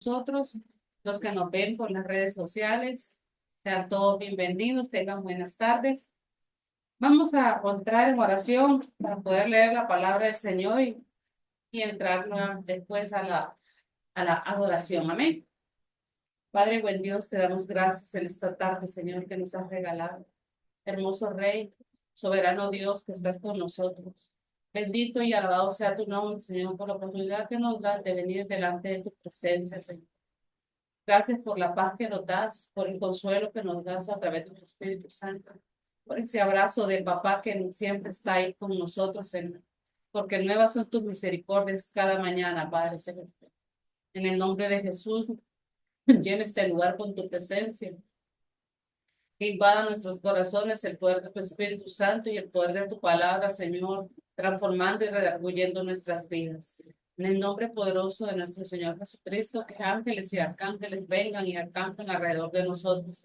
nosotros, los que nos ven por las redes sociales. Sean todos bienvenidos, tengan buenas tardes. Vamos a entrar en oración para poder leer la palabra del Señor y entrar después a la adoración. Amén. Padre, buen Dios, te damos gracias en esta tarde, Señor, que nos has regalado. Hermoso Rey, soberano Dios que estás con nosotros. Bendito y alabado sea tu nombre, Señor, por la oportunidad que nos das de venir delante de tu presencia, Señor. Gracias por la paz que nos das, por el consuelo que nos das a través de tu Espíritu Santo, por ese abrazo de papá que siempre está ahí con nosotros, Señor, porque nuevas son tus misericordias cada mañana, Padre Celestial. En el nombre de Jesús, llena este lugar con tu presencia, que invada nuestros corazones el poder de tu Espíritu Santo y el poder de tu palabra, Señor, transformando y redarguyendo nuestras vidas. En el nombre poderoso de nuestro Señor Jesucristo, que ángeles y arcángeles vengan y acampen alrededor de nosotros,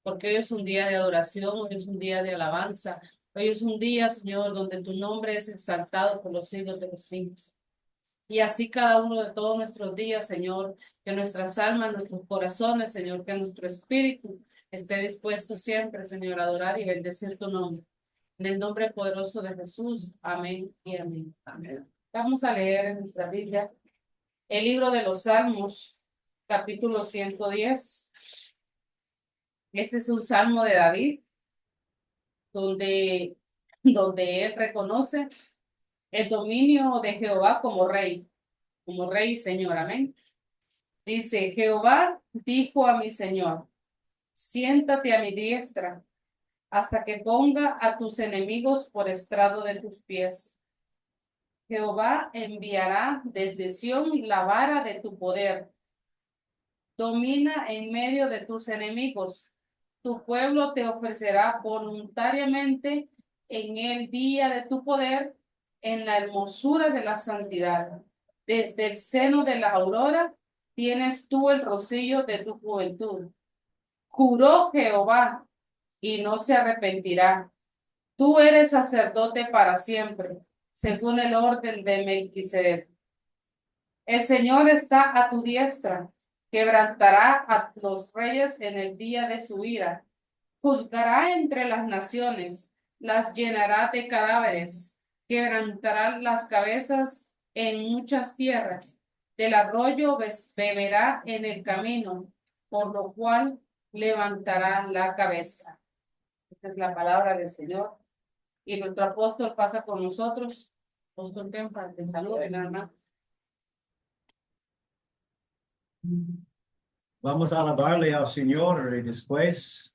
porque hoy es un día de adoración, hoy es un día de alabanza, hoy es un día, Señor, donde tu nombre es exaltado por los siglos de los siglos. Y así cada uno de todos nuestros días, Señor, que nuestras almas, nuestros corazones, Señor, que nuestro espíritu esté dispuesto siempre, Señor, a adorar y bendecir tu nombre. En el nombre poderoso de Jesús. Amén y amén. Amén. Vamos a leer en nuestra Biblia el libro de los Salmos, capítulo 110. Este es un salmo de David, donde él reconoce el dominio de Jehová como rey y Señor. Amén. Dice, Jehová dijo a mi Señor, siéntate a mi diestra hasta que ponga a tus enemigos por estrado de tus pies. Jehová enviará desde Sión la vara de tu poder. Domina en medio de tus enemigos. Tu pueblo te ofrecerá voluntariamente en el día de tu poder, en la hermosura de la santidad. Desde el seno de la aurora tienes tú el rocío de tu juventud. Juró Jehová y no se arrepentirá. Tú eres sacerdote para siempre, según el orden de Melquisedec. El Señor está a tu diestra, quebrantará a los reyes en el día de su ira. Juzgará entre las naciones, las llenará de cadáveres, quebrantará las cabezas en muchas tierras. Del arroyo beberá en el camino, por lo cual levantará la cabeza. Esta es la palabra del Señor. Y nuestro apóstol pasa con nosotros. Apóstol Kempa, te saludo, hermano. Vamos a alabarle al Señor y después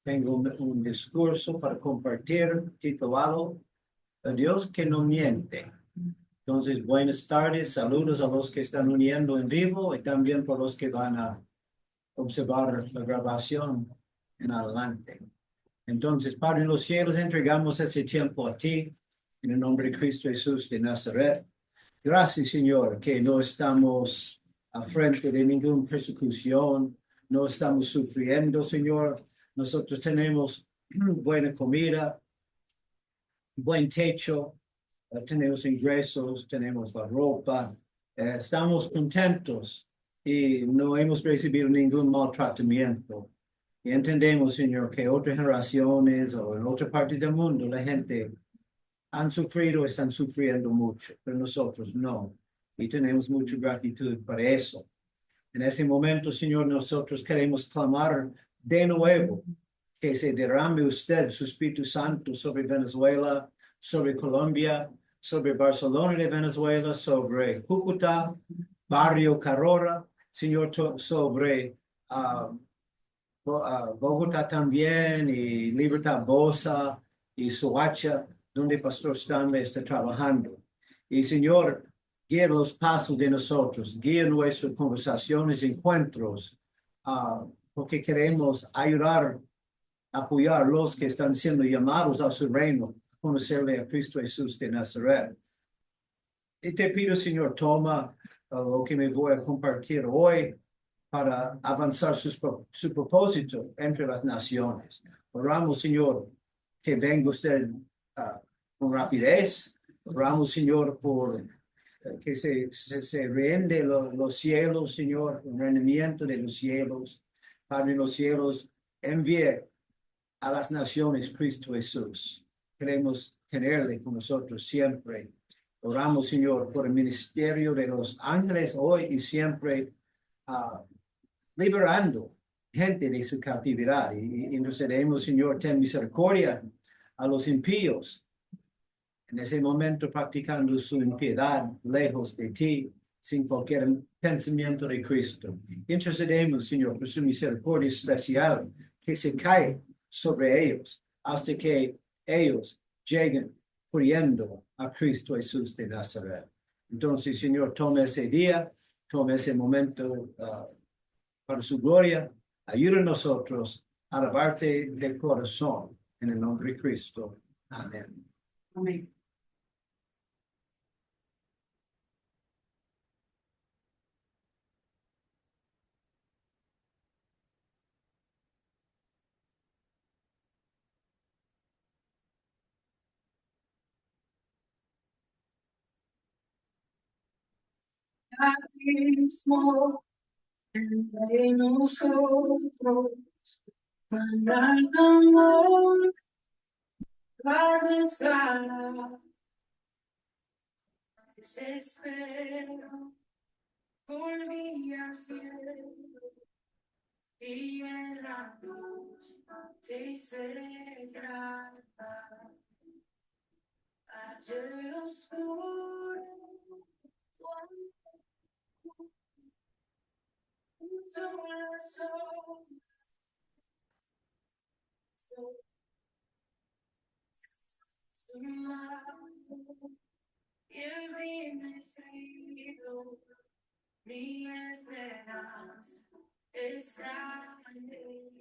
tengo un discurso para compartir titulado Dios que no miente. Entonces, buenas tardes, saludos a los que están uniendo en vivo y también por los que van a observar la grabación en adelante. Entonces, Padre en los cielos, entregamos ese tiempo a ti en el nombre de Cristo Jesús de Nazaret. Gracias, Señor, que no estamos a frente de ninguna persecución, no estamos sufriendo, Señor. Nosotros tenemos buena comida, buen techo, tenemos ingresos, tenemos la ropa, estamos contentos y no hemos recibido ningún maltratamiento. Y entendemos, Señor, que otras generaciones o en otra parte del mundo la gente han sufrido, están sufriendo mucho, pero nosotros no. Y tenemos mucha gratitud para eso. En ese momento, Señor, nosotros queremos clamar de nuevo que se derrame usted su Espíritu Santo sobre Venezuela, sobre Colombia, sobre Barcelona de Venezuela, sobre Cúcuta, Barrio Carora, Señor, sobre Bogotá también, y Libertad Bosa y Soacha, donde Pastor Stanley está trabajando. Y Señor, guía los pasos de nosotros, guía nuestras conversaciones, encuentros, porque queremos ayudar, apoyar a los que están siendo llamados a su reino, conocerle a Cristo Jesús de Nazaret. Y te pido, Señor, toma lo que me voy a compartir hoy para avanzar su propósito entre las naciones. Oramos, Señor, que venga usted con rapidez. Oramos, Señor, por que se rinde los cielos, Señor, el rendimiento de los cielos. Padre, los cielos, envíe a las naciones Cristo Jesús. Queremos tenerle con nosotros siempre. Oramos, Señor, por el ministerio de los ángeles hoy y siempre, liberando gente de su cautividad. Y intercedemos, Señor, ten misericordia a los impíos en ese momento practicando su impiedad lejos de ti, sin cualquier pensamiento de Cristo. Intercedemos, Señor, por su misericordia especial que se cae sobre ellos hasta que ellos lleguen corriendo a Cristo Jesús de Nazaret. Entonces, Señor, toma ese día, toma ese momento para su gloria. Ayuda a nosotros a alabarte de corazón en el nombre de Cristo. Amén. Amén. Mismo entre nosotros, para el amor, para escalar, desespero, volvía al cielo, y en la luz te hice tratar, ayer oscuro, y el bien escrito, mi esperanza está en él.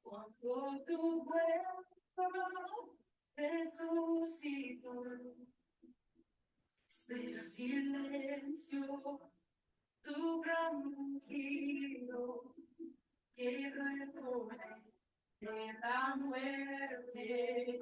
Cuando tu cuerpo resucitó, espera silencio, tu gran giro, que recorre de la muerte.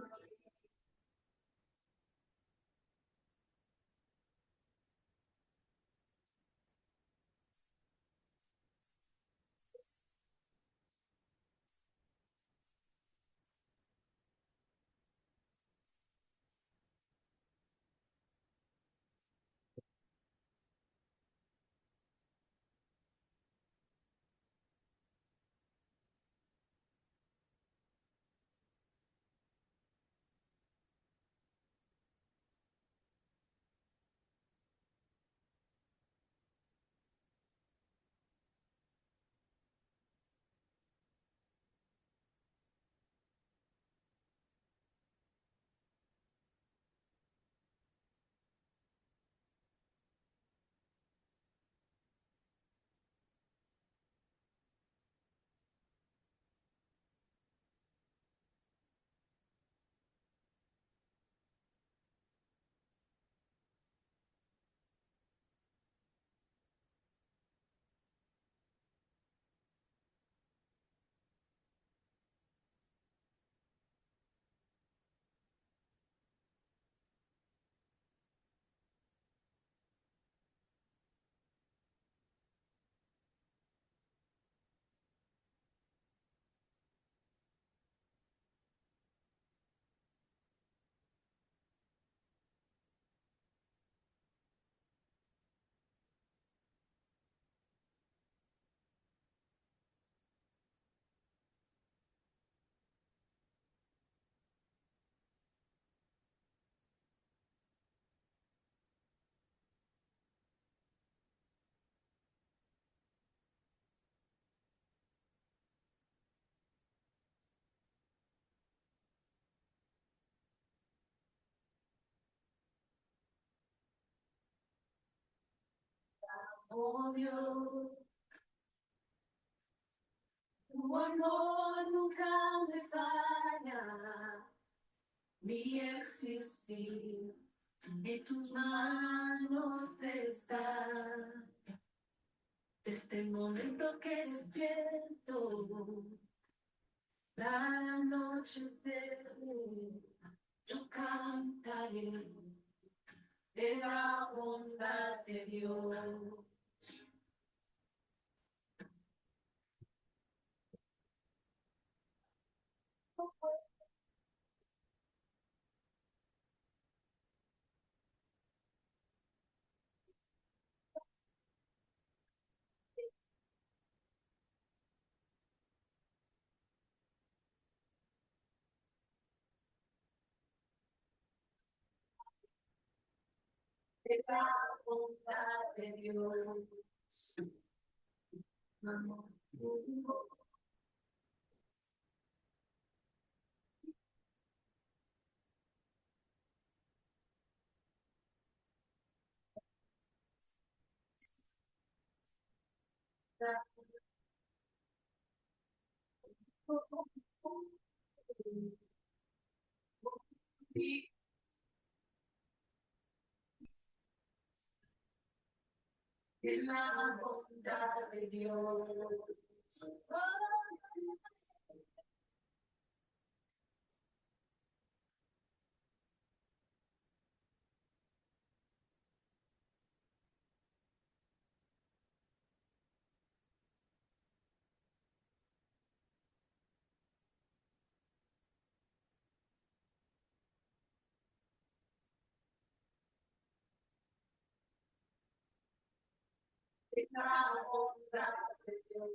Oh Dios, tu amor nunca me falla, mi existir en tus manos está. Desde el momento que despierto, la noche se yo cantaré de la bondad de Dios. De la bondad de Dios. Amor. De la bondad de Dios. De la bondad de Dios.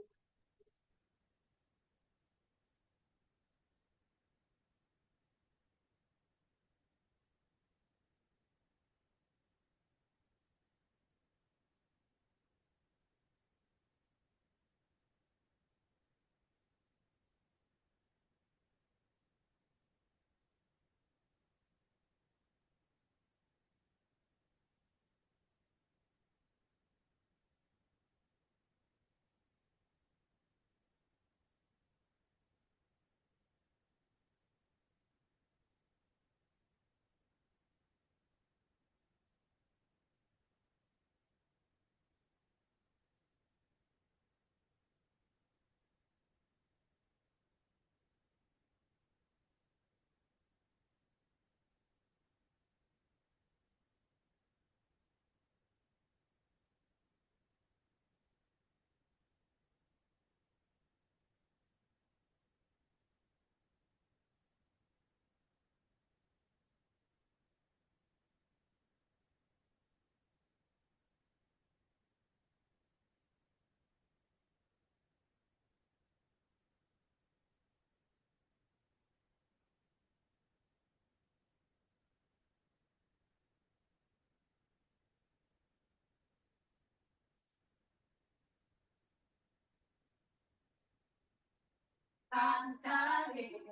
Cantaré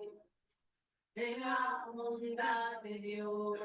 de la bondad de Dios.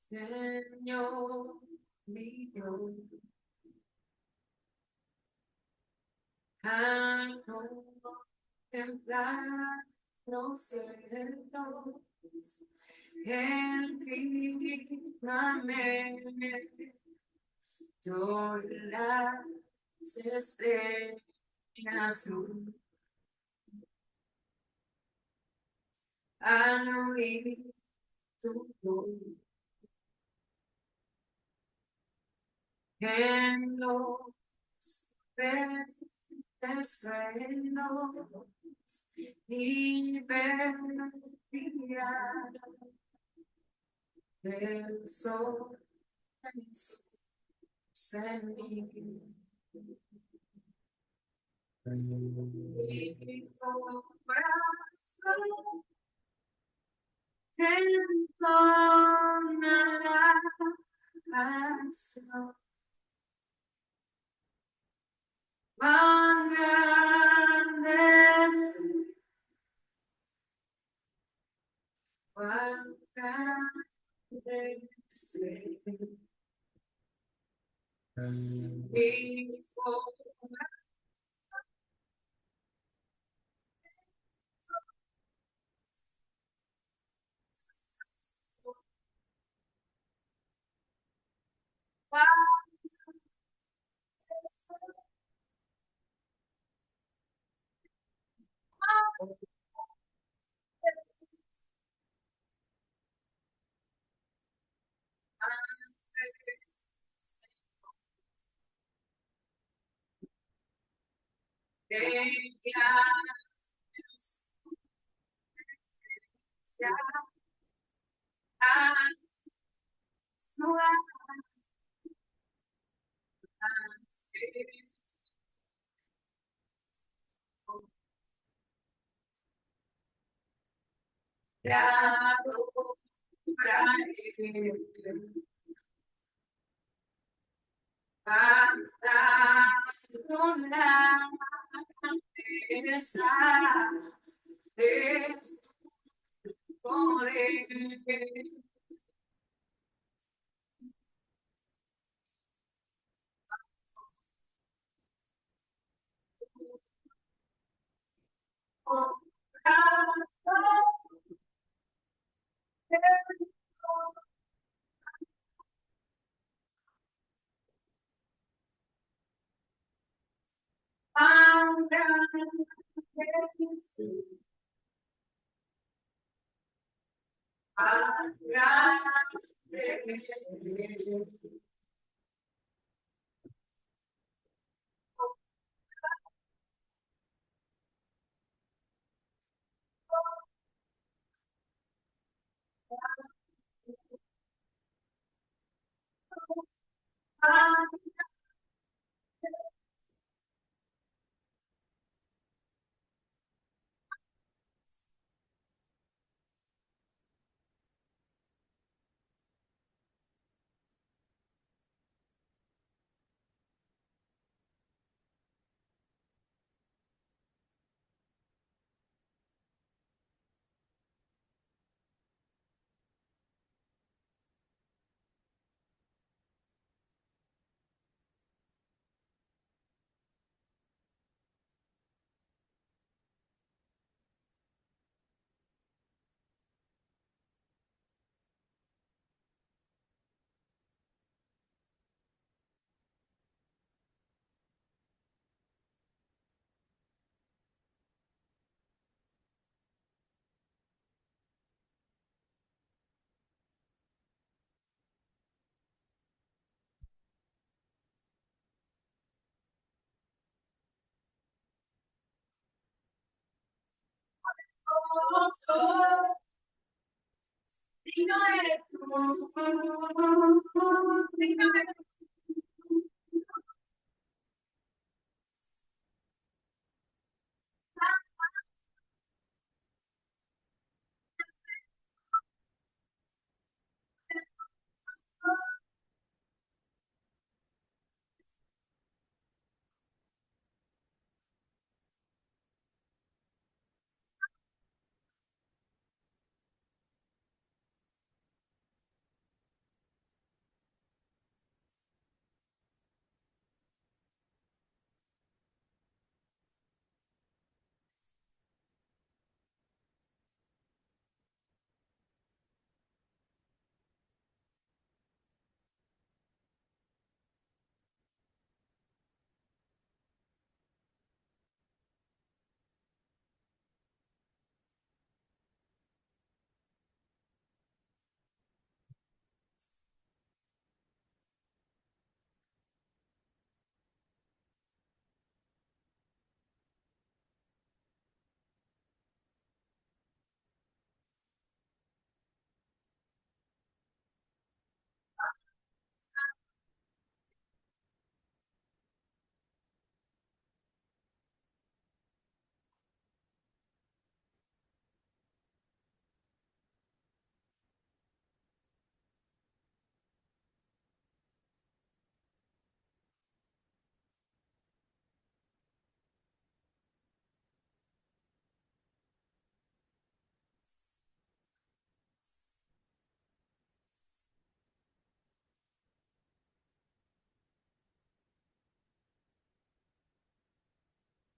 Señor mío, al contemplar no cielos, el firmamento, las estrellas han oído tu voz en los verdes truenos y brillar del sol en su cenit. Mi corazón entona la canción más grande es, cuán grande es. Mi corazón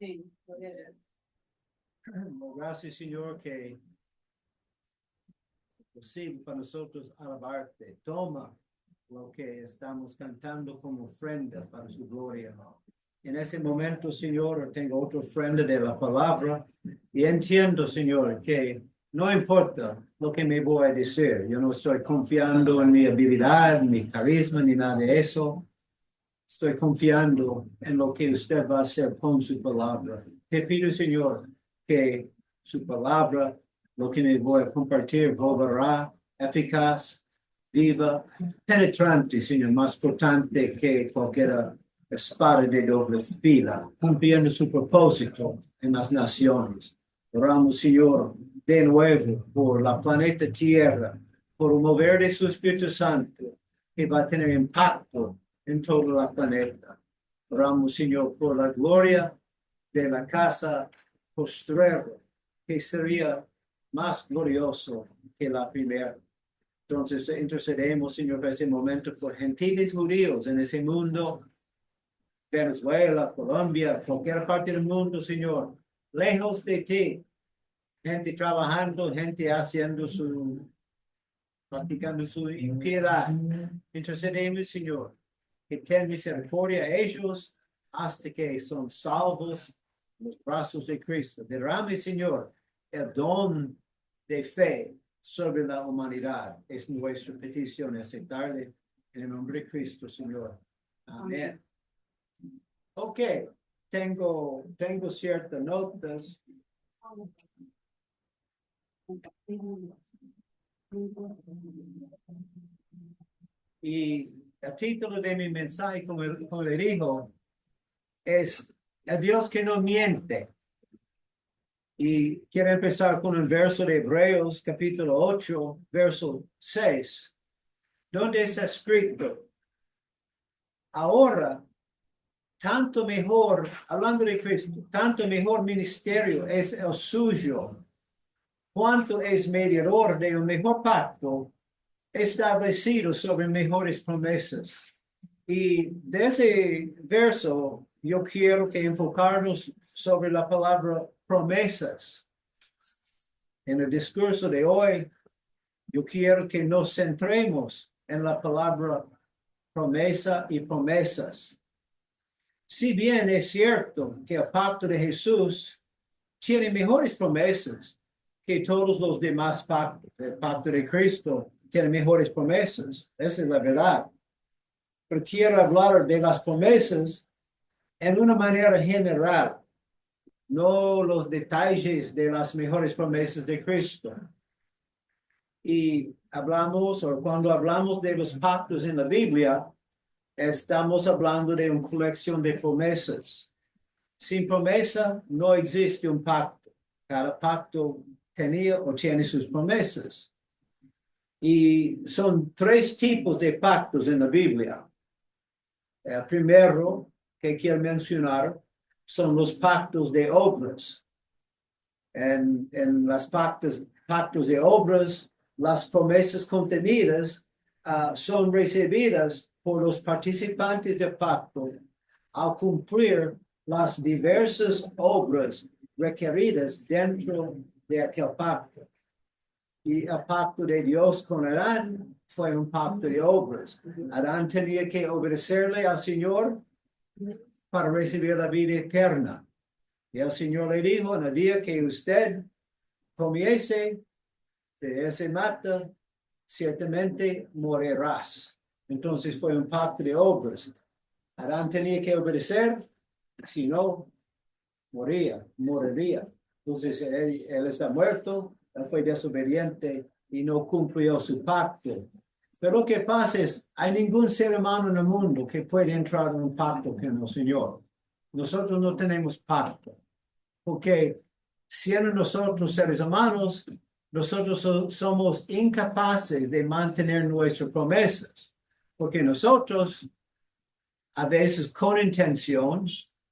Sí, gloria a Dios. Gracias, Señor, que es posible para nosotros alabarte. Toma lo que estamos cantando como ofrenda para su gloria. En ese momento, Señor, tengo otra ofrenda de la palabra y entiendo, Señor, que no importa lo que me voy a decir. Yo no estoy confiando en mi habilidad, mi carisma, ni nada de eso. Estoy confiando en lo que usted va a hacer con su palabra. Te pido, Señor, que su palabra, lo que me voy a compartir, volverá eficaz, viva, penetrante, Señor, más potente que cualquier espada de doble fila, cumpliendo su propósito en las naciones. Oramos, Señor, de nuevo por la planeta Tierra, por el mover de su Espíritu Santo, que va a tener impacto en todo la planeta. Oramos, Señor, por la gloria de la casa postrera, que sería más glorioso que la primera. Entonces, intercedemos, Señor, en ese momento por gentiles judíos en ese mundo, Venezuela, Colombia, cualquier parte del mundo, Señor, lejos de ti, gente trabajando, gente haciendo practicando su impiedad. Intercedemos, Señor, que ten misericordia a ellos hasta que son salvos en los brazos de Cristo. Derrame, Señor, el don de fe sobre la humanidad. Es nuestra petición aceptarle en el nombre de Cristo, Señor. Amén. Ok, tengo ciertas notas. Y el título de mi mensaje, como le dijo, es el Dios que no miente. Y quiero empezar con el verso de Hebreos, capítulo 8, verso 6, donde está escrito: ahora, tanto mejor, hablando de Cristo, tanto mejor ministerio es el suyo, cuanto es mediador del mejor pacto, establecido sobre mejores promesas. Y de ese verso, yo quiero que enfocarnos sobre la palabra promesas. En el discurso de hoy, yo quiero que nos centremos en la palabra promesa y promesas. Si bien es cierto que el pacto de Jesús tiene mejores promesas que todos los demás pactos, el pacto de Cristo tiene mejores promesas, esa es la verdad. Pero quiero hablar de las promesas en una manera general, no los detalles de las mejores promesas de Cristo. Y hablamos, o cuando hablamos de los pactos en la Biblia, estamos hablando de una colección de promesas. Sin promesa no existe un pacto. Cada pacto tenía o tiene sus promesas. Y son tres tipos de pactos en la Biblia. El primero que quiero mencionar son los pactos de obras. En los pactos de obras, las promesas contenidas son recibidas por los participantes del pacto al cumplir las diversas obras requeridas dentro de aquel pacto. Y el pacto de Dios con Adán fue un pacto de obras. Adán tenía que obedecerle al Señor para recibir la vida eterna. Y el Señor le dijo: en el día que usted comiese de ese mata, ciertamente morirás. Entonces fue un pacto de obras. Adán tenía que obedecer, si no, moriría. Entonces él está muerto, él fue desobediente y no cumplió su pacto. Pero lo que pasa es, hay ningún ser humano en el mundo que puede entrar en un pacto con el Señor. Nosotros no tenemos pacto, porque siendo nosotros seres humanos, nosotros somos incapaces de mantener nuestras promesas, porque nosotros, a veces con intención,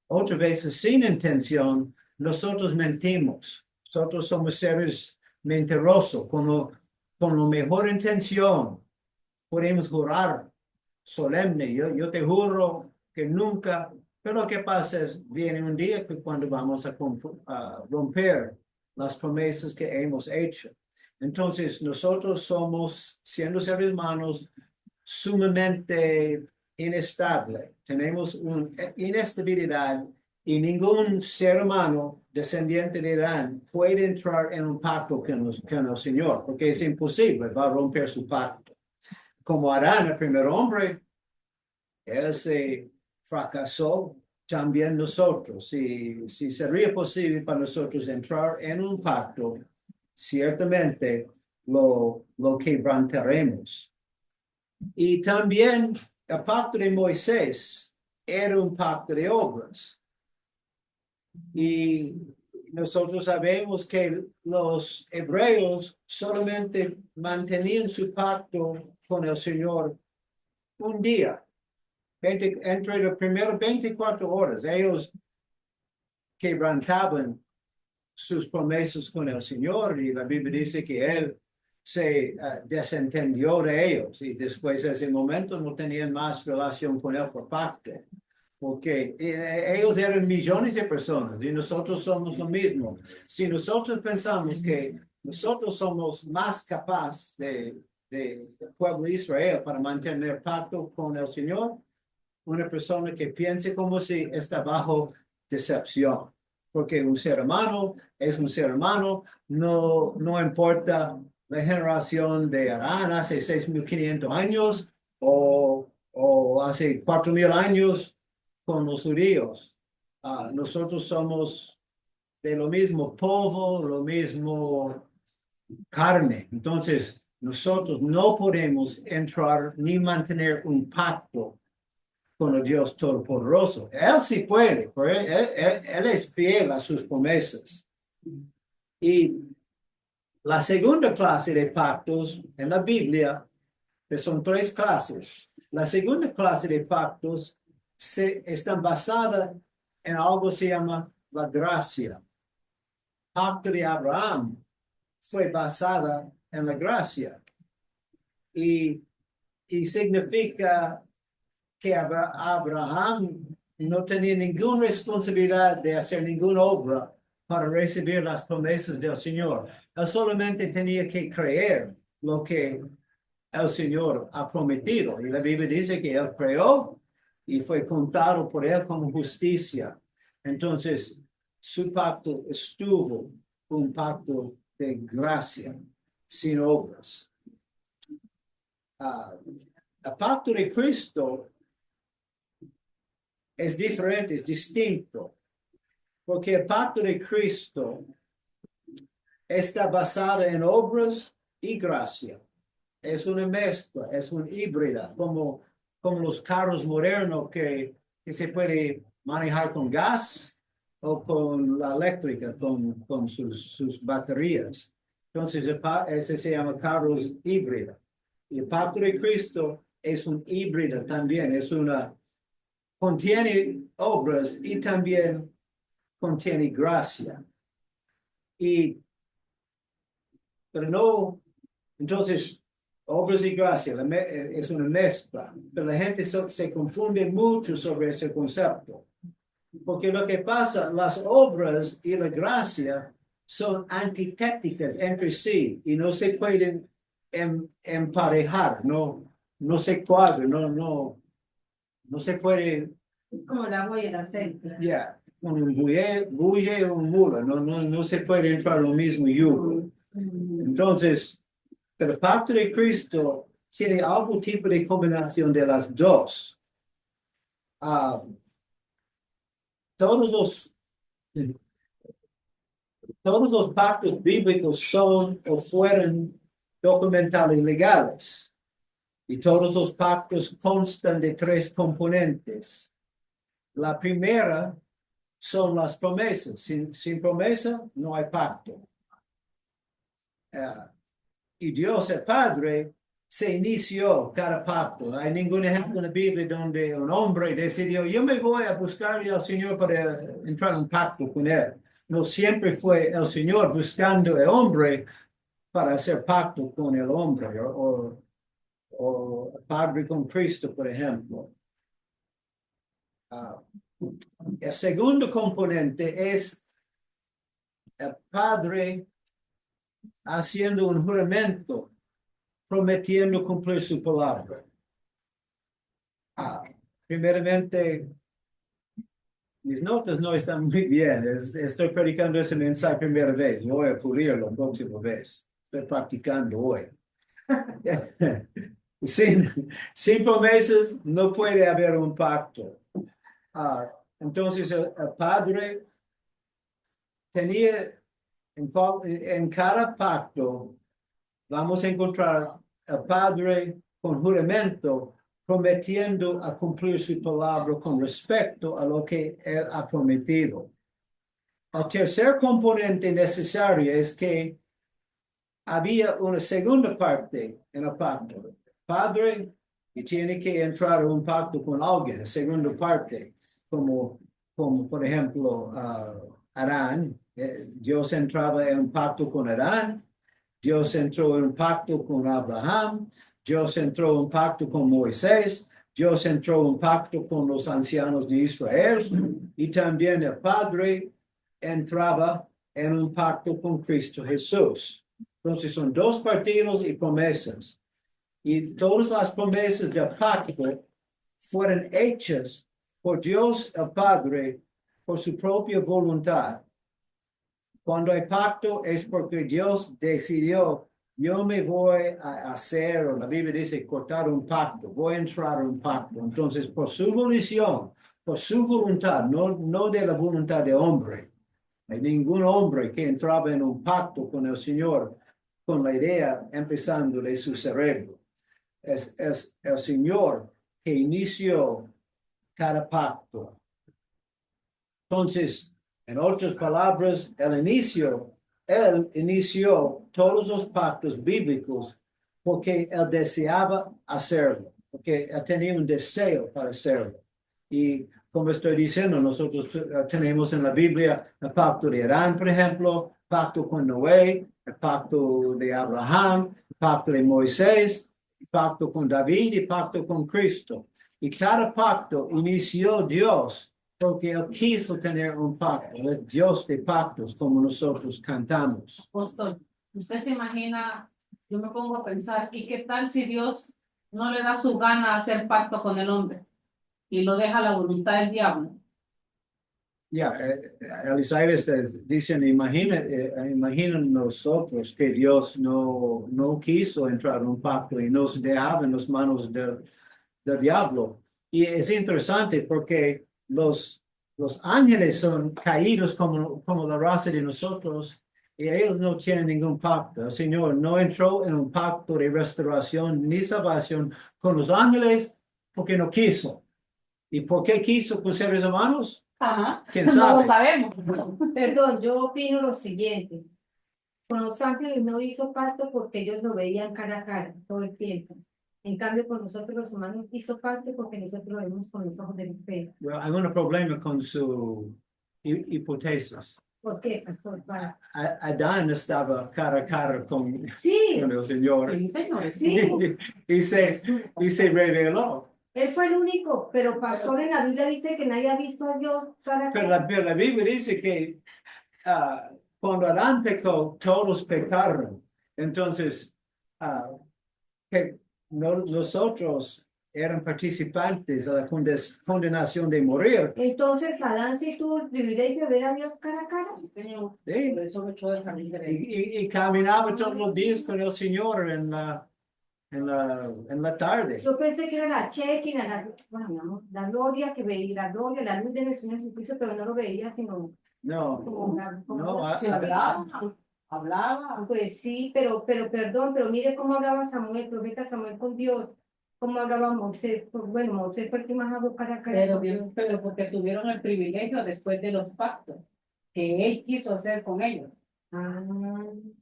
otras veces sin intención, nosotros mentimos. Nosotros somos seres mentirosos, con la mejor intención. Podemos jurar solemne, yo te juro que nunca, Pero lo que pasa es, viene un día que cuando vamos a romper las promesas que hemos hecho. Entonces, nosotros somos, siendo seres humanos, sumamente inestable. Tenemos una inestabilidad y ningún ser humano descendiente de Adán puede entrar en un pacto con el Señor, porque es imposible, va a romper su pacto. Como Adán, el primer hombre, él se fracasó, también nosotros. Si sería posible para nosotros entrar en un pacto, ciertamente lo quebrantaremos. Y también el pacto de Moisés era un pacto de obras. Y nosotros sabemos que los hebreos solamente mantenían su pacto con el Señor un día. Entre las primeras 24 horas, ellos quebrantaban sus promesas con el Señor y la Biblia dice que Él se desentendió de ellos y después de ese momento no tenían más relación con Él por pacto. Porque ellos eran millones de personas y nosotros somos lo mismo. Si nosotros pensamos que nosotros somos más capaces del pueblo de Israel para mantener pacto con el Señor, una persona que piense como si está bajo decepción. Porque un ser humano es un ser humano, no importa la generación de Adán hace 6.500 años o hace 4.000 años con los judíos. Nosotros somos de lo mismo polvo, lo mismo carne. Entonces, nosotros no podemos entrar ni mantener un pacto con el Dios Todopoderoso. Él sí puede, porque él es fiel a sus promesas. Y la segunda clase de pactos en la Biblia, que son 3 clases, la segunda clase de pactos están basadas en algo que se llama la gracia. El pacto de Abraham fue basada en la gracia. Y significa que Abraham no tenía ninguna responsabilidad de hacer ninguna obra para recibir las promesas del Señor. Él solamente tenía que creer lo que el Señor ha prometido. Y la Biblia dice que él creó y fue contado por él como justicia. Entonces, su pacto estuvo un pacto de gracia, sin obras. El pacto de Cristo es diferente, es distinto, porque el pacto de Cristo está basado en obras y gracia. Es una mezcla, es un híbrida, como los carros modernos que se puede manejar con gas o con la eléctrica, con sus baterías. Entonces, ese se llama carros híbrida. Y el pacto de Cristo es un híbrido también, contiene obras y también contiene gracia. Pero no, entonces, obras y gracia es una mezcla, pero la gente se confunde mucho sobre ese concepto. Porque lo que pasa, las obras y la gracia son antitéticas entre sí y no se pueden emparejar, no se cuadran, no se puede. Como el agua y el aceite. Yeah, con un bulle o un mula, no se puede entrar lo mismo yugo. Entonces, el pacto de Cristo tiene algún tipo de combinación de las dos. Todos los pactos bíblicos son o fueron documentales legales. Y todos los pactos constan de 3 componentes. La primera son las promesas. Sin promesa no hay pacto. Y Dios el Padre se inició cada pacto. Hay ningún ejemplo en la Biblia donde un hombre decidió, yo me voy a buscarle al Señor para entrar en pacto con él. No siempre fue el Señor buscando al hombre para hacer pacto con el hombre o el Padre con Cristo, por ejemplo. El segundo componente es el padre haciendo un juramento, prometiendo cumplir su palabra. Primeramente, mis notas no están muy bien. Estoy predicando ese mensaje primera vez. Voy a pulirlo la próxima vez. Estoy practicando hoy. Sin promesas no puede haber un pacto. Entonces, el padre tenía en cada pacto, vamos a encontrar el padre con juramento prometiendo a cumplir su palabra con respecto a lo que él ha prometido. El tercer componente necesario es que había una segunda parte en el pacto. Padre y tiene que entrar en un pacto con alguien, la segunda parte, como por ejemplo Adán. Dios entraba en un pacto con Adán, Dios entró en un pacto con Abraham, Dios entró en un pacto con Moisés, Dios entró en un pacto con los ancianos de Israel y también el Padre entraba en un pacto con Cristo Jesús. Entonces son dos partidos y promesas. Y todas las promesas del pacto fueron hechas por Dios el Padre por su propia voluntad. Cuando hay pacto es porque Dios decidió, yo me voy a hacer, o la Biblia dice, cortar un pacto, voy a entrar en un pacto. Entonces, por su volición, por su voluntad, no de la voluntad de hombre. Hay ningún hombre que entraba en un pacto con el Señor con la idea empezando de su cerebro. Es el Señor que inició cada pacto. Entonces, en otras palabras, él inició todos los pactos bíblicos porque él deseaba hacerlo, porque él tenía un deseo para hacerlo. Y como estoy diciendo, nosotros tenemos en la Biblia el pacto de Adán, por ejemplo, pacto con Noé, el pacto de Abraham, el pacto de Moisés, el pacto con David y pacto con Cristo. Y cada pacto inició Dios porque él quiso tener un pacto. Él es Dios de pactos, como nosotros cantamos. Apóstol, usted se imagina, yo me pongo a pensar, ¿y qué tal si Dios no le da su gana hacer pacto con el hombre y lo deja a la voluntad del diablo? Elisaires dicen, imaginen nosotros que Dios no quiso entrar en un pacto y nos dejaba en las manos del diablo. Y es interesante porque los ángeles son caídos como la raza de nosotros y ellos no tienen ningún pacto. El Señor no entró en un pacto de restauración ni salvación con los ángeles porque no quiso. ¿Y por qué quiso con seres humanos? Ajá, ¿Quién no sabe? lo sabemos. Perdón, yo opino lo siguiente. Con los ángeles no hizo pacto porque ellos lo veían cara a cara todo el tiempo. En cambio, con nosotros los humanos hizo pacto porque nosotros lo vemos con los ojos de la fe. Bueno, hay un problema con su hipótesis. ¿Por qué, pastor? Adán estaba cara a cara con Sí, el Señor Sí, señores. sí, y se reveló. él fue el único, pero pastor en la Biblia dice que nadie ha visto a Dios cara a Pero cara. la Biblia dice que cuando Adán pecó, todos pecaron. Entonces, que nosotros eran participantes de la condenación de morir. Entonces, Adán sí tuvo el privilegio de ver a Dios cara a cara. Sí, señor. ¿Sí? Por eso me echó del jardín de Edén. Y caminaba todos los días con el Señor en la tarde. Yo pensé que era la Chequina, bueno, mi amor, la gloria que veía, la gloria, la luz de Jesucristo, pero no lo veía, sino No, como no, Se hablaba, hablaba. Pues sí, pero perdón, pero mire cómo hablaba Samuel, el profeta Samuel con Dios, cómo hablaba Moisés. Pues, bueno, Moisés fue el que más habló cara a cara Pero con Dios, pero porque tuvieron el privilegio después de los pactos que él quiso hacer con ellos. Ah,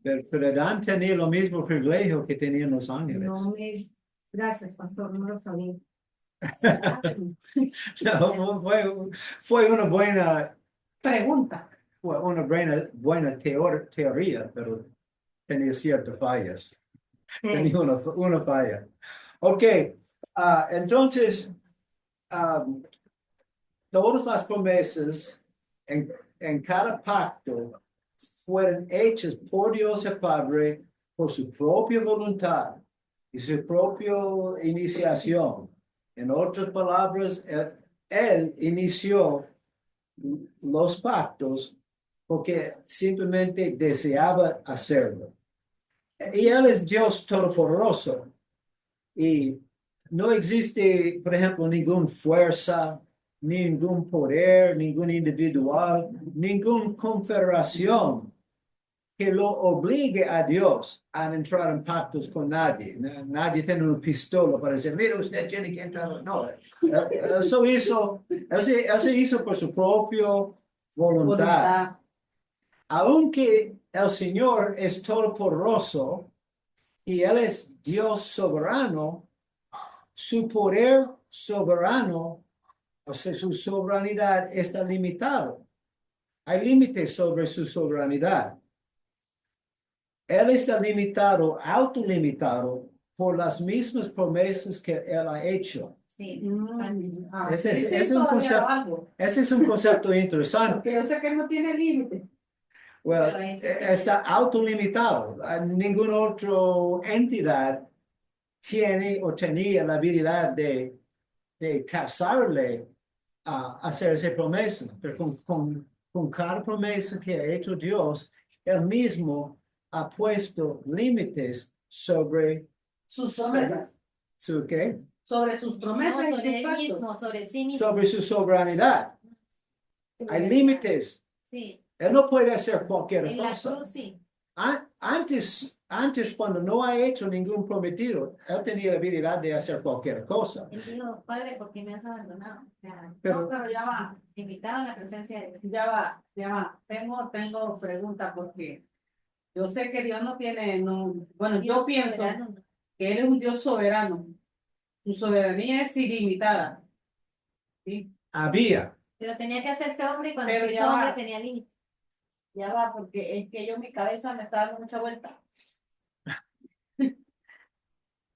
pero Adán tenía lo mismo privilegio que tenían los ángeles. no me... Gracias, pastor, no lo sabía. No, fue una buena Pregunta. teoría, pero tenía ciertas fallas. Eh, Tenía una falla. Ok, entonces, todas las promesas en cada pacto fueron hechas por Dios el Padre por su propia voluntad y su propia iniciación. En otras palabras, él inició los pactos porque simplemente deseaba hacerlo. Y Él es Dios todopoderoso. Y no existe, por ejemplo, ninguna fuerza, ningún poder, ningún individual, ninguna confederación que lo obligue a Dios a entrar en pactos con nadie. Nadie tiene una pistola para decir, mira, usted tiene que entrar. No, él se hizo por su propia voluntad. Aunque el Señor es todopoderoso y Él es Dios soberano, su poder soberano, o sea, su soberanidad está limitado. Hay límites sobre su soberanidad. Él está limitado, autolimitado por las mismas promesas que Él ha hecho. Sí. Ese es un concepto interesante. Porque yo sé que no tiene límite. Well, Pero está autolimitado. Ninguna otra entidad tiene o tenía la habilidad de casarle a hacer esa promesa. Pero con cada promesa que ha hecho Dios, Él mismo ha puesto límites sobre Sus promesas. su ¿qué? Sobre sus promesas y No, sus sobre él pactos. mismo, sobre sí mismo. Sobre su soberanidad. Hay límites. Sí, Él no puede hacer cualquier en la cosa. cruz sí. Antes, cuando no ha hecho ningún prometido, él tenía la habilidad de hacer cualquier cosa. Él dijo, Padre, ¿por qué me has abandonado? Pero- No, pero ya va, Invitado a la presencia de Dios. ya va, ya va. Tengo pregunta porque yo sé que Dios no tiene, no, bueno, yo Dios pienso soberano. que Él es un Dios soberano. Su soberanía es ilimitada. ¿Sí? Había. Pero tenía que hacerse hombre y cuando Pero se hizo ya hombre va. tenía límite. Ya va, porque es que yo mi cabeza me está dando mucha vuelta.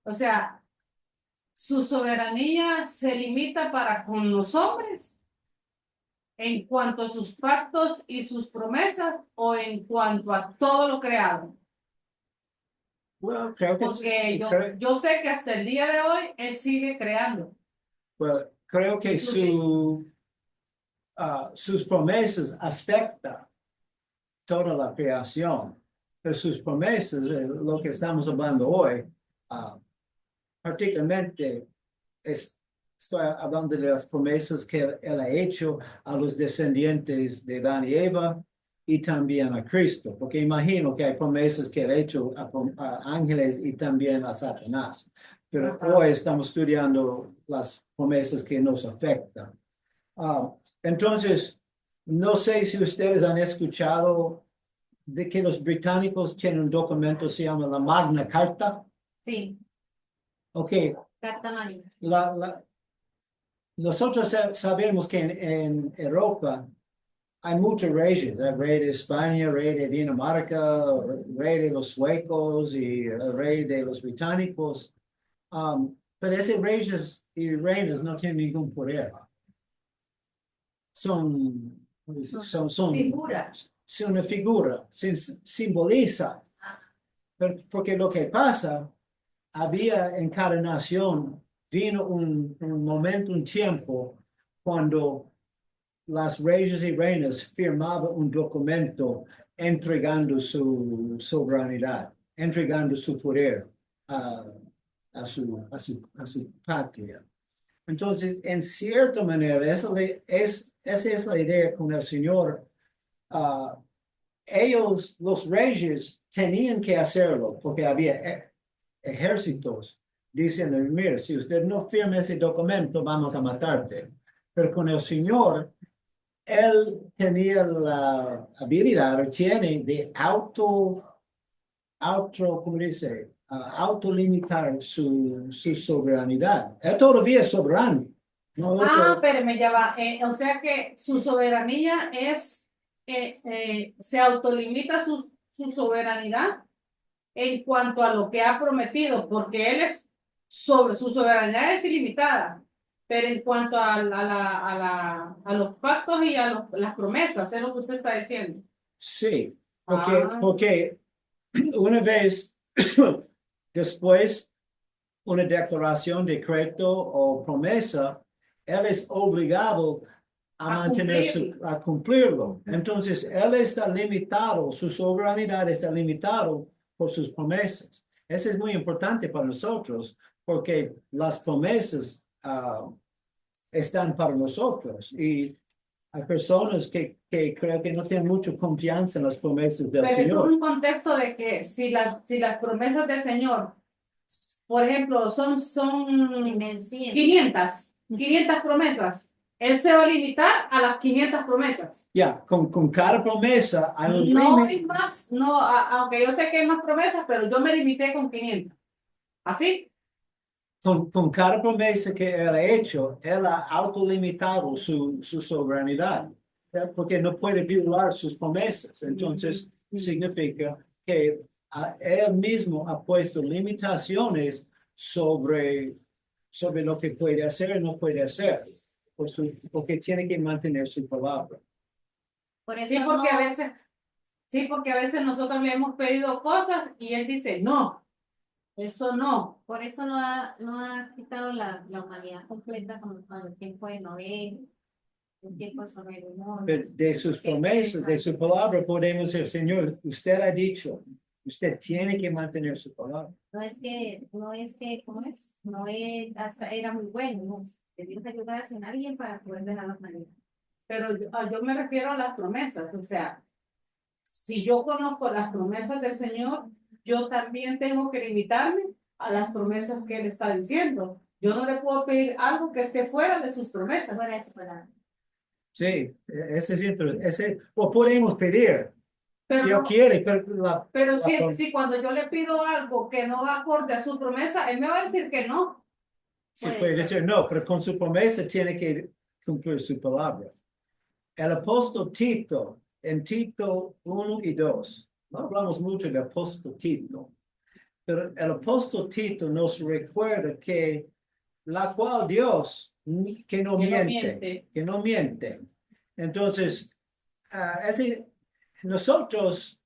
O sea, su soberanía se limita para con los hombres en cuanto a sus pactos y sus promesas o en cuanto a todo lo creado. Bueno, creo que Porque yo sé que hasta el día de hoy él sigue creando. creo que Es lo que- sus promesas afectan toda la creación. Pero sus promesas, lo que estamos hablando hoy, particularmente estoy hablando de las promesas que él ha hecho a los descendientes de Adán y Eva y también a Cristo, porque imagino que hay promesas que él ha hecho a ángeles y también a Satanás. Pero hoy estamos estudiando las promesas que nos afectan. Entonces, no sé si ustedes han escuchado de que los británicos tienen un documento que se llama la Magna Carta. Sí, Ok, carta magna. nosotros sabemos que en Europa hay muchos reyes, el rey de España, el rey de Dinamarca, el rey de los suecos y el rey de los británicos. Pero esos reyes y reinas no tienen ningún poder. Son Figuras. son una figura, simboliza. Porque lo que pasa, había en cada nación, vino un momento, un tiempo, cuando las reyes y reinas firmaban un documento entregando su soberanidad, entregando su poder a su patria. Entonces, en cierta manera, esa es la idea con el Señor. Ellos, los reyes, tenían que hacerlo porque había ejércitos diciendo, mira, si usted no firma ese documento, vamos a matarte. Pero con el Señor, Él tenía la habilidad, o tiene, de ¿cómo dice? Autolimitar su soberanidad. Él todavía es soberano. No Pero me llama. O sea que su soberanía es, se autolimita su soberanidad en cuanto a lo que ha prometido, porque él es su soberanía es ilimitada, Pero en cuanto a los pactos y a las promesas, es lo que usted está diciendo. Sí, Ah. porque una vez después una declaración, decreto o promesa, él es obligado a mantener a cumplirlo. Entonces, él está limitado, su soberanía está limitado por sus promesas. Eso es muy importante para nosotros, porque las promesas están para nosotros y hay personas que creo que no tienen mucha confianza en las promesas del Pero esto es Señor. un contexto de que si las promesas del Señor, por ejemplo, son 500 promesas, Él se va a limitar a las 500 promesas. Ya, con cada promesa hay un No límite. hay más, no, aunque yo sé que hay más promesas, pero yo me limité con 500. ¿Así? Con cada promesa que él ha hecho, él ha autolimitado su soberanía, porque no puede violar sus promesas. Entonces, significa que él mismo ha puesto limitaciones sobre lo que puede hacer y no puede hacer, porque tiene que mantener su palabra. Por eso Sí, porque no, a veces, sí, porque a veces nosotros le hemos pedido cosas y Él dice, no, eso no. por eso no ha quitado la humanidad completa como para el tiempo de Noé, el tiempo sobre el humor. De sus promesas, de su palabra, podemos decir, Señor, usted ha dicho, usted tiene que mantener su palabra. ¿Cómo es? Noé hasta era muy bueno, ¿no? Debió de ayudar a alguien para poder dejar la humanidad. Pero yo me refiero a las promesas, o sea, si yo conozco las promesas del Señor, yo también tengo que limitarme a las promesas que Él está diciendo. Yo no le puedo pedir algo que esté fuera de sus promesas. Fuera de su palabra. Sí, ese es interesante. O podemos pedir, Pero, si Él no- quiere, pero si cuando yo le pido algo que no va acorde a su promesa, Él me va a decir que no. sí puede decir no, pero con su promesa tiene que cumplir su palabra. El apóstol Tito, en Tito 1 y 2, no hablamos mucho del apóstol Tito, pero el apóstol Tito nos recuerda que la cual Dios que no miente, que no miente. Entonces, nosotros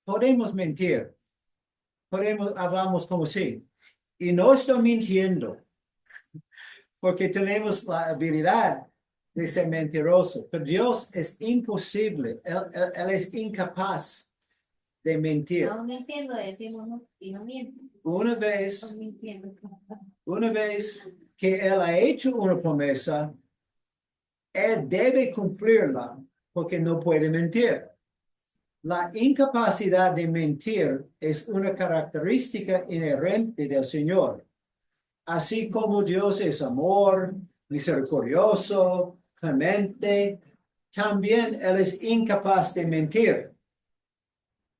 podemos mentir, hablamos como si, y no estoy mintiendo, porque tenemos la habilidad de ser mentiroso, pero Dios es imposible, él es incapaz de mentir. No mintiendo, decimos no, y no miente. Una vez No mintiendo. que él ha hecho una promesa, él debe cumplirla porque no puede mentir. La incapacidad de mentir es una característica inherente del Señor. Así como Dios es amor, misericordioso, clemente, también Él es incapaz de mentir.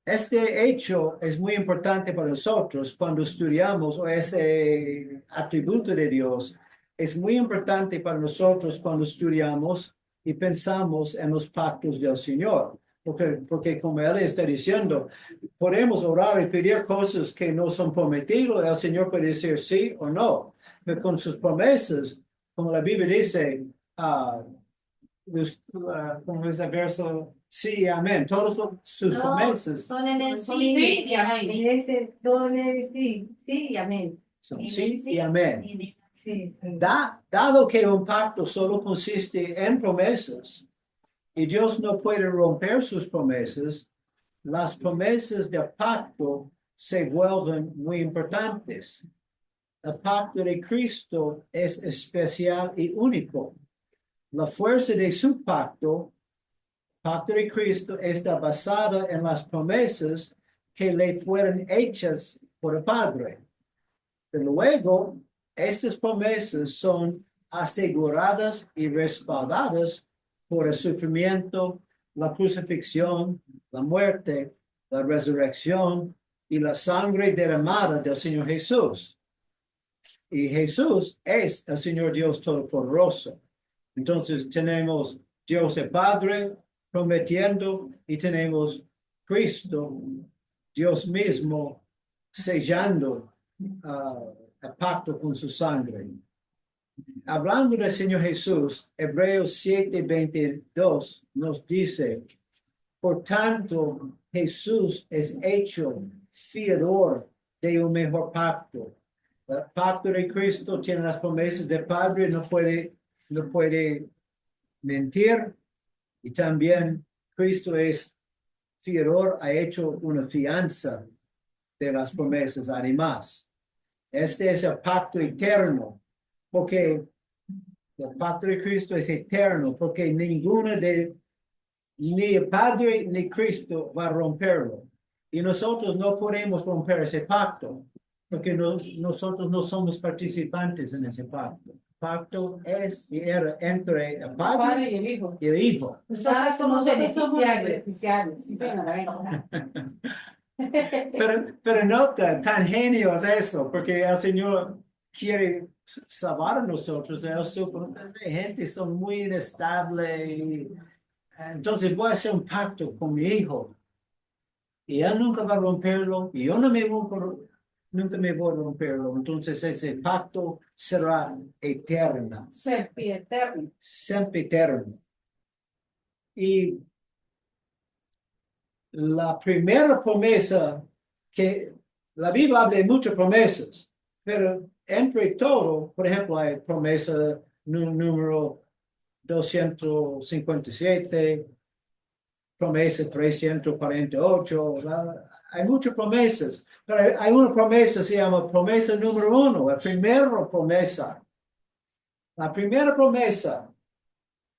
Este hecho es muy importante para nosotros cuando estudiamos ese atributo de Dios. Es muy importante para nosotros cuando estudiamos y pensamos en los pactos del Señor. Porque como Él está diciendo, podemos orar y pedir cosas que no son prometidas. El Señor puede decir sí o no. Pero con sus promesas, como la Biblia dice, como es el verso, sí, amén. Todas sus promesas Son en el Sí, y amén. Todo en el sí y amén. son En el sí y amén. Sí. Dado que un pacto solo consiste en promesas y Dios no puede romper sus promesas, las promesas del pacto se vuelven muy importantes. El pacto de Cristo es especial y único. La fuerza de su pacto de Cristo, está basada en las promesas que le fueron hechas por el Padre. Pero luego, estas promesas son aseguradas y respaldadas por el sufrimiento, la crucifixión, la muerte, la resurrección y la sangre derramada del Señor Jesús. Y Jesús es el Señor Dios Todopoderoso. Entonces tenemos Dios el Padre prometiendo y tenemos Cristo, Dios mismo, sellando el pacto con su sangre. hablando del Señor Jesús, Hebreos 7:22 nos dice, por tanto, Jesús es hecho fiador de un mejor pacto. El pacto de Cristo tiene las promesas del Padre, no puede mentir. Y también Cristo es fiador, ha hecho una fianza de las promesas, además. Este es el pacto eterno, porque el pacto de Cristo es eterno, porque ni el Padre ni Cristo va a romperlo. Y nosotros no podemos romper ese pacto, porque nosotros no somos participantes en ese pacto. El pacto es y era entre el Padre Padre y el Hijo. y el Hijo. Nosotros somos nosotros somos beneficiarios. Sí, señora. Pero nota, tan genio es eso, porque el Señor quiere salvar a nosotros. Gente son muy inestable. Entonces voy a hacer un pacto con mi hijo. Y él nunca va a romperlo. Y yo nunca me voy a romperlo. Entonces ese pacto será eterno. Sempiterno. Siempre eterno. Y la primera promesa que la Biblia habla de muchas promesas, pero entre todo, por ejemplo, hay promesa número 257, promesa 348, ¿verdad? Hay muchas promesas, pero hay una promesa, se llama promesa número 1, la primera promesa. La primera promesa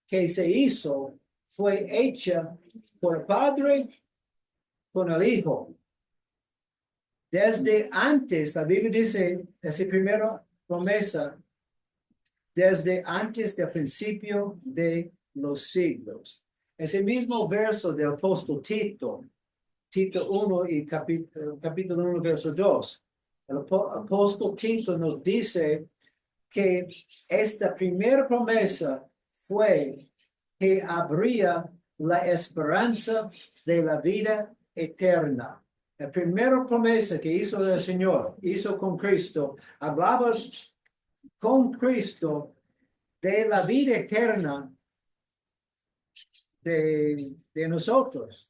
que se hizo fue hecha por el Padre con el Hijo. Desde antes, la Biblia dice, esa primera promesa, desde antes del principio de los siglos. Ese mismo verso del apóstol Tito 1 y capítulo 1, verso 2. El apóstol Tito nos dice que esta primera promesa fue que habría la esperanza de la vida eterna. La primera promesa que hizo el Señor, hizo con Cristo, hablaba con Cristo de la vida eterna de nosotros,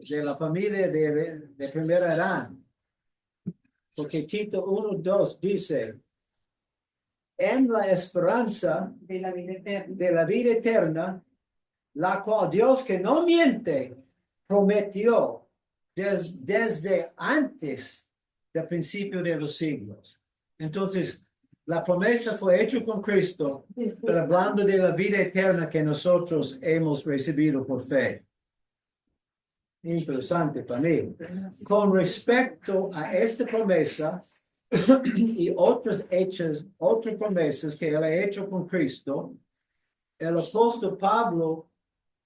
de la familia de primera Adán. Porque Tito 1:2 dice, en la esperanza De la vida eterna. de la vida eterna, la cual Dios que no miente prometió desde antes del principio de los siglos. Entonces, la promesa fue hecha con Cristo, pero hablando de la vida eterna que nosotros hemos recibido por fe. Interesante para mí. Con respecto a esta promesa y otras promesas que él ha hecho con Cristo, el apóstol Pablo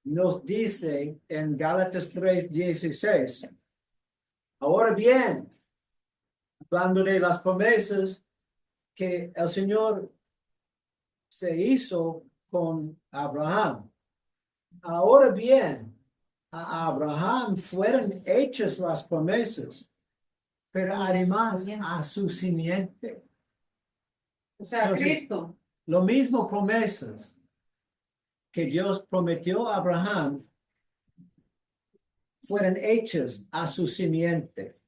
nos dice en Gálatas 3:16, ahora bien, hablando de las promesas que el Señor se hizo con Abraham. Ahora bien, a Abraham fueron hechas las promesas, pero además a su simiente. O sea, Entonces, Cristo. Lo mismo promesas que Dios prometió a Abraham fueron hechas a su simiente.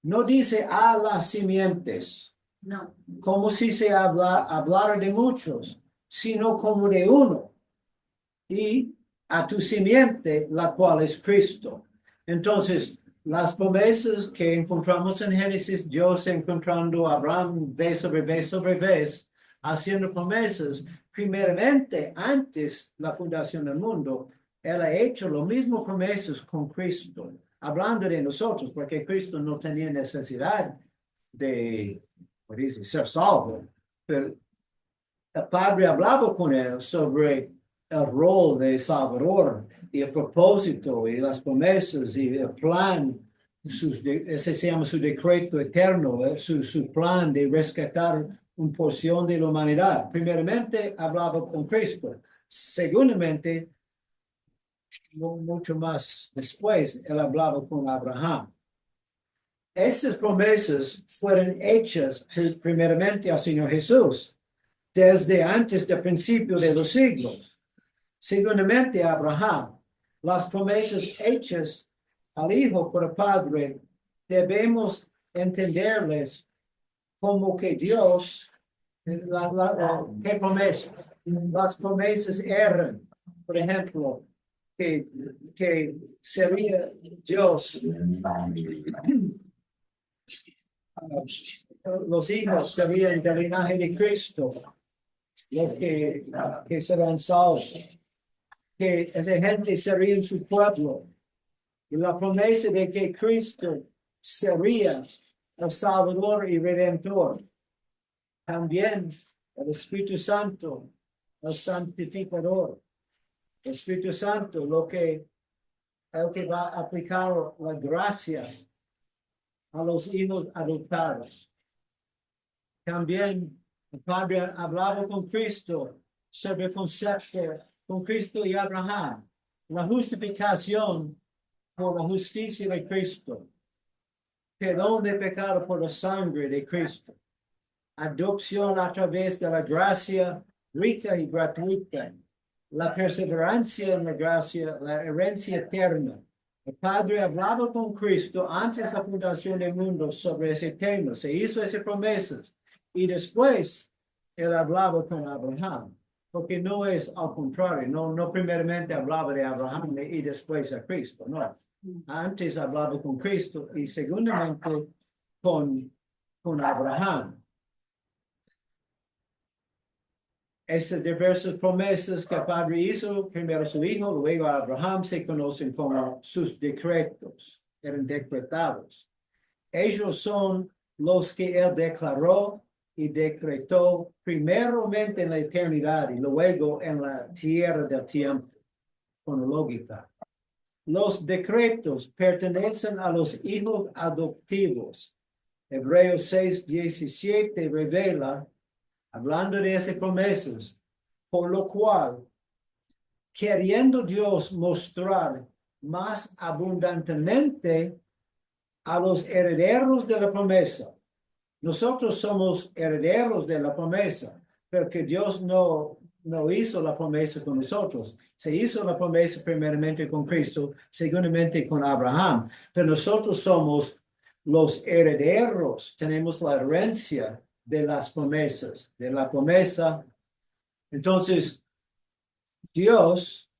No dice a las simientes, No. como si se hablara de muchos, sino como de uno. Y a tu simiente, la cual es Cristo. Entonces, las promesas que encontramos en Génesis, Dios encontrando a Abraham vez sobre vez sobre vez, haciendo promesas, primeramente, antes la fundación del mundo, Él ha hecho lo mismo promesas con Cristo, hablando de nosotros, porque Cristo no tenía necesidad de, ser salvo, pero el Padre hablaba con Él sobre el rol de Salvador y el propósito y las promesas y el plan, ese se llama su decreto eterno, su plan de rescatar una porción de la humanidad. Primeramente hablaba con Cristo. Segundamente, mucho más después, él hablaba con Abraham. Estas promesas fueron hechas primeramente al Señor Jesús. desde antes del principio de los siglos. Segundamente, Abraham, las promesas hechas al Hijo por el Padre, debemos entenderles como que Dios, ¿qué promesas? Las promesas eran, por ejemplo, que sería Dios, los hijos serían del linaje de Cristo, los que serán salvos, que esa gente sería en su pueblo, y la promesa de que Cristo sería el Salvador y Redentor. También el Espíritu Santo, el santificador. El Espíritu Santo, el que va a aplicar la gracia a los hijos adoptados. También el Padre hablaba con Cristo sobre el concepto con Cristo y Abraham, la justificación por la justicia de Cristo, perdón de pecado por la sangre de Cristo, adopción a través de la gracia rica y gratuita, la perseverancia en la gracia, la herencia eterna. El Padre hablaba con Cristo antes de la fundación del mundo sobre ese tema, se hizo esas promesas, y después él hablaba con Abraham, porque no es al contrario, no primeramente hablaba de Abraham y después a Cristo, no. Antes hablaba con Cristo y segundamente con Abraham. Estas diversas promesas que el Padre hizo, primero a su Hijo, luego a Abraham, se conocen como sus decretos, eran decretados. Ellos son los que él declaró y decretó primeramente en la eternidad y luego en la tierra del tiempo, cronológica. Los decretos pertenecen a los hijos adoptivos. Hebreos 6:17 revela, hablando de esas promesas, por lo cual, queriendo Dios mostrar más abundantemente a los herederos de la promesa. Nosotros somos herederos de la promesa, pero que Dios no hizo la promesa con nosotros. Se hizo la promesa primeramente con Cristo, segundamente con Abraham, pero nosotros somos los herederos, tenemos la herencia de las promesas, de la promesa. Entonces, Dios,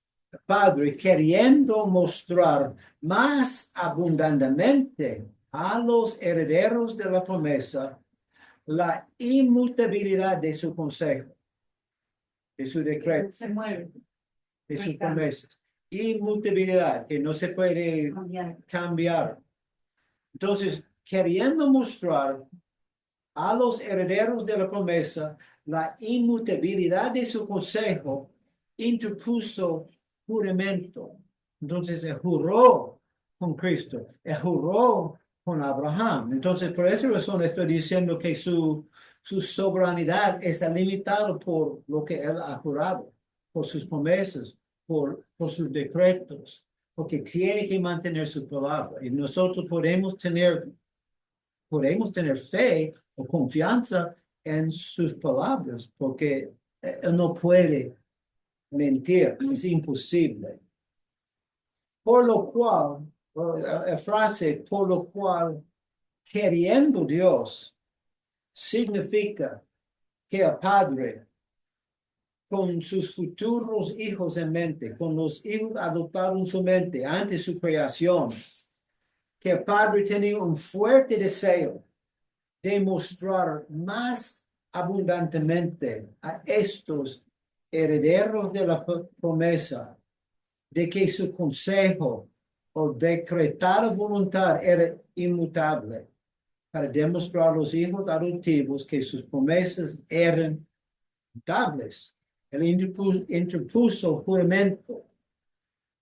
Padre, queriendo mostrar más abundantemente a los herederos de la promesa la inmutabilidad de su consejo, de su decreto, Se mueve. de sus promesas. Inmutabilidad, que no se puede cambiar. Entonces, queriendo mostrar a los herederos de la promesa la inmutabilidad de su consejo, interpuso juramento. Entonces, él juró con Cristo, él juró con Abraham. Entonces, por esa razón estoy diciendo que su soberanidad está limitada por lo que él ha jurado, por sus promesas, por sus decretos, porque tiene que mantener su palabra. Y nosotros podemos tener fe o confianza en sus palabras, porque él no puede mentir, es imposible. Por lo cual, la frase, por lo cual, queriendo Dios, significa que el Padre, con sus futuros hijos en mente, con los hijos adoptados en su mente antes de su creación, que el Padre tenía un fuerte deseo de mostrar más abundantemente a estos herederos de la promesa de que su consejo o decretada voluntad era inmutable, para demostrar a los hijos adoptivos que sus promesas eran mutables. Él interpuso juramento.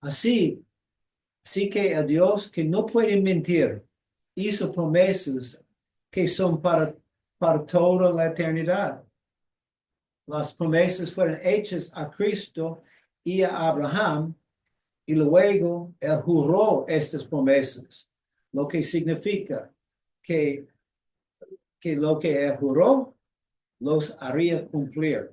Así que el Dios que no puede mentir hizo promesas que son para toda la eternidad. Las promesas fueron hechas a Cristo y a Abraham, y luego él juró estas promesas, lo que significa que lo que él juró los haría cumplir.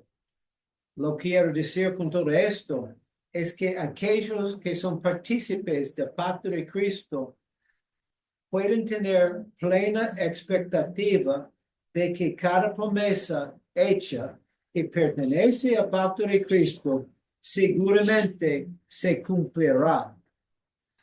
Lo que quiero decir con todo esto es que aquellos que son partícipes del pacto de Cristo pueden tener plena expectativa de que cada promesa hecha que pertenece al pacto de Cristo seguramente se cumplirá.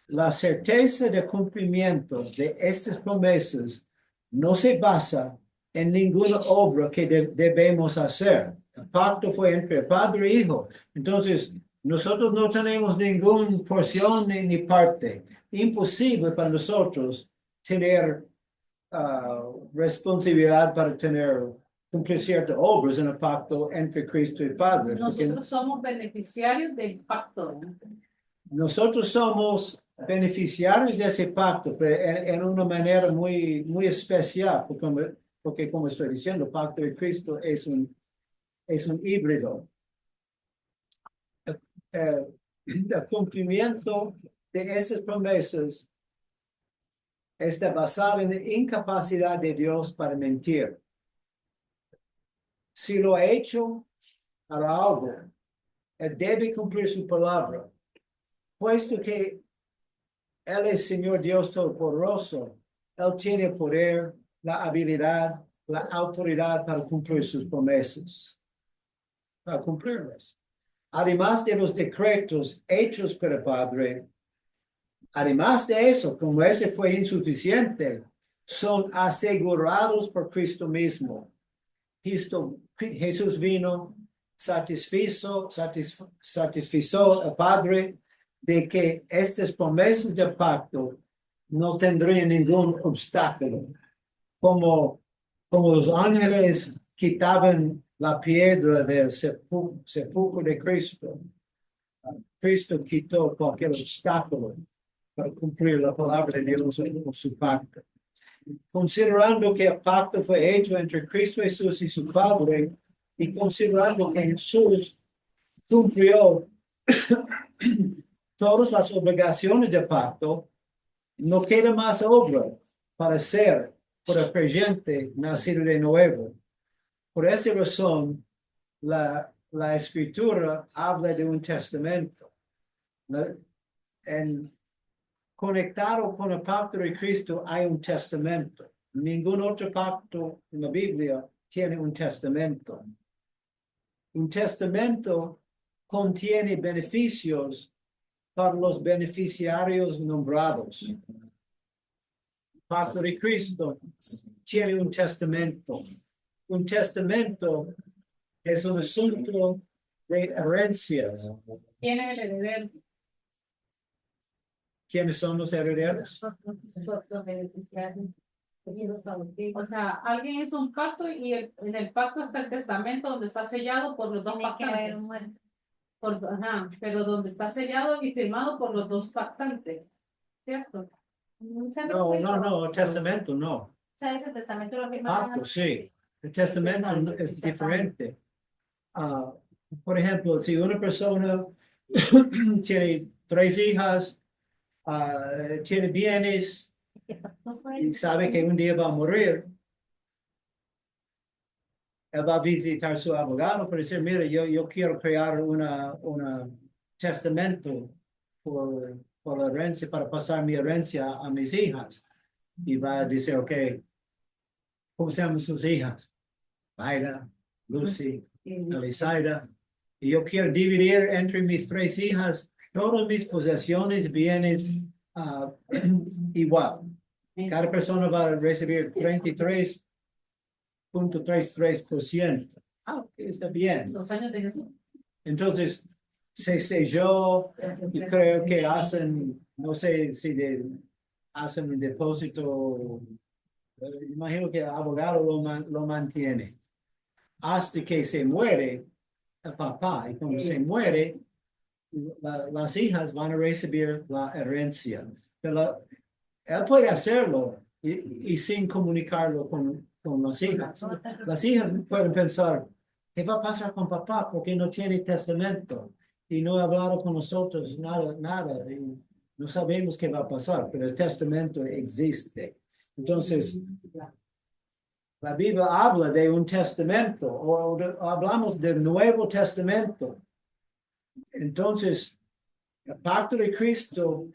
La certeza de cumplimiento de estas promesas no se basa en ninguna obra que debemos hacer. El pacto fue entre Padre e Hijo. Entonces, nosotros no tenemos ninguna porción ni parte. Imposible para nosotros tener responsabilidad para cumplir ciertas obras en el pacto entre Cristo y Padre. Porque Nosotros somos beneficiarios del pacto. nosotros somos beneficiarios de ese pacto, pero en una manera muy especial, porque como estoy diciendo, el pacto de Cristo es un híbrido. El cumplimiento de esas promesas está basado en la incapacidad de Dios para mentir. Si lo ha hecho para algo, Él debe cumplir su palabra, puesto que Él es Señor Dios Todopoderoso. Él tiene el poder, la habilidad, la autoridad para cumplir sus promesas, para cumplirlas. Además de los decretos hechos por el Padre, además de eso, como ese fue insuficiente, son asegurados por Cristo mismo. Jesús vino, satisfizo al Padre de que estas promesas del pacto no tendrían ningún obstáculo. Como los ángeles quitaban la piedra del sepulcro de Cristo, Cristo quitó cualquier obstáculo para cumplir la palabra de Dios en su pacto. Considerando que el pacto fue hecho entre Cristo Jesús y su Padre, y considerando que Jesús cumplió todas las obligaciones del pacto, no queda más obra para hacer por el creyente nacido de nuevo. Por esa razón, la Escritura habla de un testamento. Conectado con el pacto de Cristo hay un testamento. Ningún otro pacto en la Biblia tiene un testamento. Un testamento contiene beneficios para los beneficiarios nombrados. El pacto de Cristo tiene un testamento. Un testamento es un asunto de herencia. ¿Quién es el heredero? ¿Quiénes son los herederos? Nosotros beneficiarios. O sea, alguien hizo un pacto y en el pacto está el testamento donde está sellado por los dos Tiene que haber pactantes. un muerto. Pero donde está sellado y firmado por los dos pactantes. ¿Cierto? No, el testamento no. O sea, ese testamento lo firman Pacto, sí. El testamento es diferente. Por ejemplo, si una persona tiene 3 hijas, tiene bienes y sabe que un día va a morir, él va a visitar a su abogado para decir, mira, yo quiero crear un testamento por la herencia, para pasar mi herencia a mis hijas. Y va a decir, ok, ¿cómo se llaman sus hijas? Mayra, Lucy, Elisaida. Y yo quiero dividir entre mis 3 hijas todas mis posesiones, bienes, igual. Cada persona va a recibir 33.33%. Está bien. Los años de Jesús. Entonces, se selló y creo que hacen, no sé si hacen un depósito, imagino que el abogado lo mantiene hasta que se muere el papá. Y cuando se muere, las hijas van a recibir la herencia. Pero él puede hacerlo y sin comunicarlo con las hijas. Las hijas pueden pensar, ¿qué va a pasar con papá? Porque no tiene testamento y no ha hablado con nosotros, nada. Y no sabemos qué va a pasar, pero el testamento existe. Entonces, La Biblia habla de un testamento o hablamos del Nuevo Testamento. Entonces, el pacto de Cristo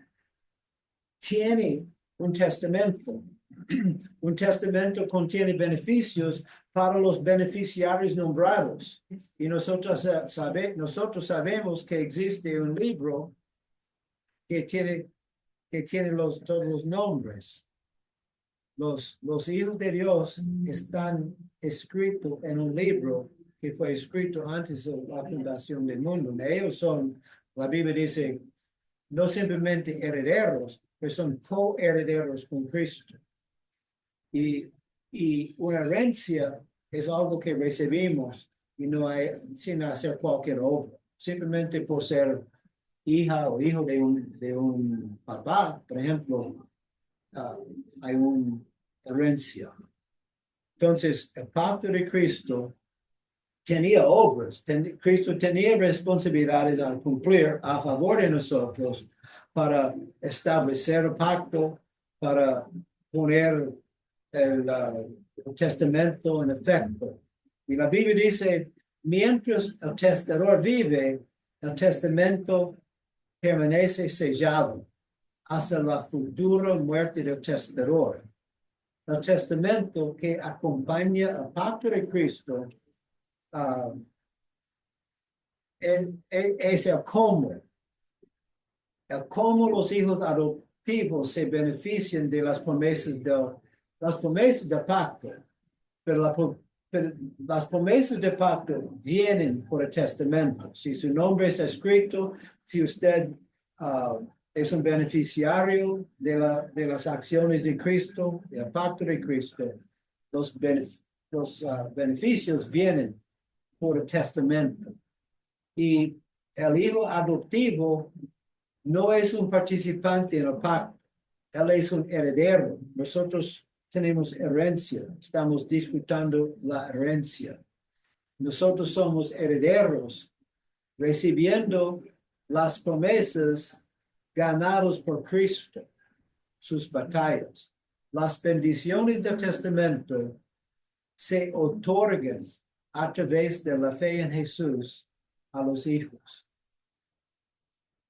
tiene un testamento. Un testamento contiene beneficios para los beneficiarios nombrados. Y nosotros sabemos que existe un libro que tiene todos los nombres. Los hijos de Dios están escritos en un libro que fue escrito antes de la fundación del mundo. Ellos son, la Biblia dice, no simplemente herederos, pero son coherederos con Cristo. Y una herencia es algo que recibimos y no hay sin hacer cualquier obra. Simplemente por ser hija o hijo de un papá, por ejemplo, hay una herencia. Entonces, el pacto de Cristo tenía obras. Cristo tenía responsabilidades a cumplir a favor de nosotros para establecer el pacto, para poner el testamento en efecto. Y la Biblia dice, mientras el testador vive, el testamento permanece sellado hasta la futura muerte del testador. El testamento que acompaña el pacto de Cristo es el cómo los hijos adoptivos se benefician de las promesas del pacto, pero las promesas del pacto vienen por el testamento. Si su nombre está escrito, si usted es un beneficiario de las acciones de Cristo, del pacto de Cristo, los beneficios vienen por el testamento. Y el hijo adoptivo no es un participante en el pacto, él es un heredero. Nosotros tenemos herencia, estamos disfrutando la herencia. Nosotros somos herederos, recibiendo las promesas ganadas por Cristo, sus batallas. Las bendiciones del testamento se otorgan a través de la fe en Jesús a los hijos.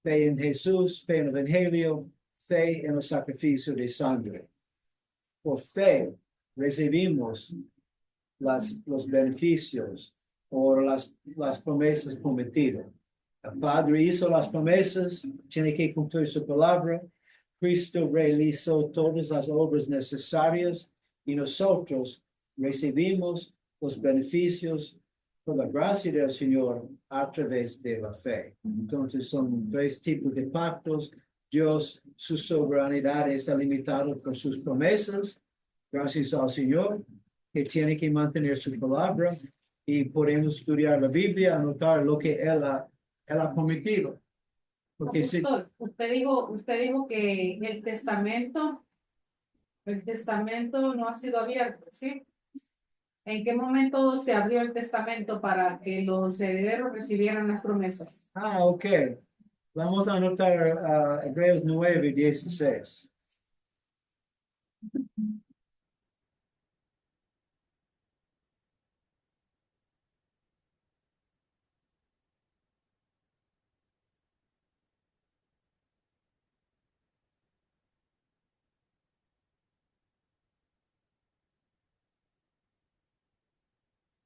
Fe en Jesús, fe en el Evangelio, fe en el sacrificio de sangre. Por fe recibimos los beneficios o las promesas prometidas. El Padre hizo las promesas, tiene que cumplir su palabra. Cristo realizó todas las obras necesarias y nosotros recibimos los beneficios por la gracia del Señor a través de la fe. Entonces son tres tipos de pactos. Dios, su soberanidad está limitada por sus promesas, gracias al Señor, que tiene que mantener su palabra y podemos estudiar la Biblia, anotar lo que Él ha prometido. Porque si, Pastor, usted dijo que el testamento no ha sido abierto, ¿sí? ¿En qué momento se abrió el testamento para que los herederos recibieran las promesas? ok. Vamos a anotar Hebreos 9:16.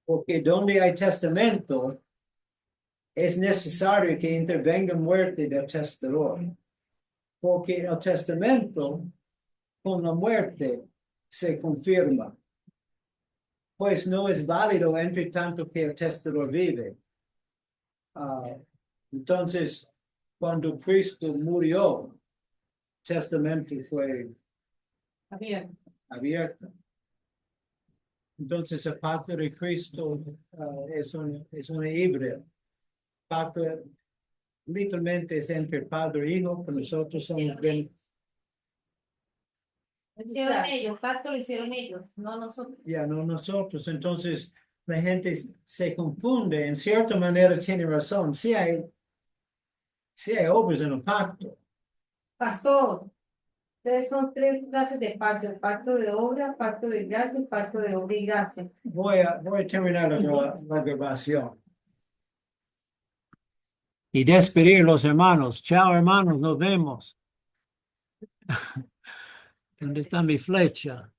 Porque donde hay testamento, es necesario que intervenga muerte del testador. Porque el testamento, con la muerte, se confirma. Pues no es válido entre tanto que el testador vive. Entonces, cuando Cristo murió, el testamento fue abierto. Entonces, el pacto de Cristo es una híbrida. Pacto literalmente es entre padre e hijo, pero nosotros somos Hicieron ellos, pacto lo hicieron ellos, no nosotros. ya no nosotros. Entonces, la gente se confunde. En cierta manera tiene razón. Sí hay obras en el pacto. Pastor, Entonces son tres clases de pacto: el pacto de obra, pacto de gracia y pacto de obra y gracia. Voy a terminar la grabación. Y despedir los hermanos. Chao, hermanos, nos vemos. ¿Dónde está mi flecha?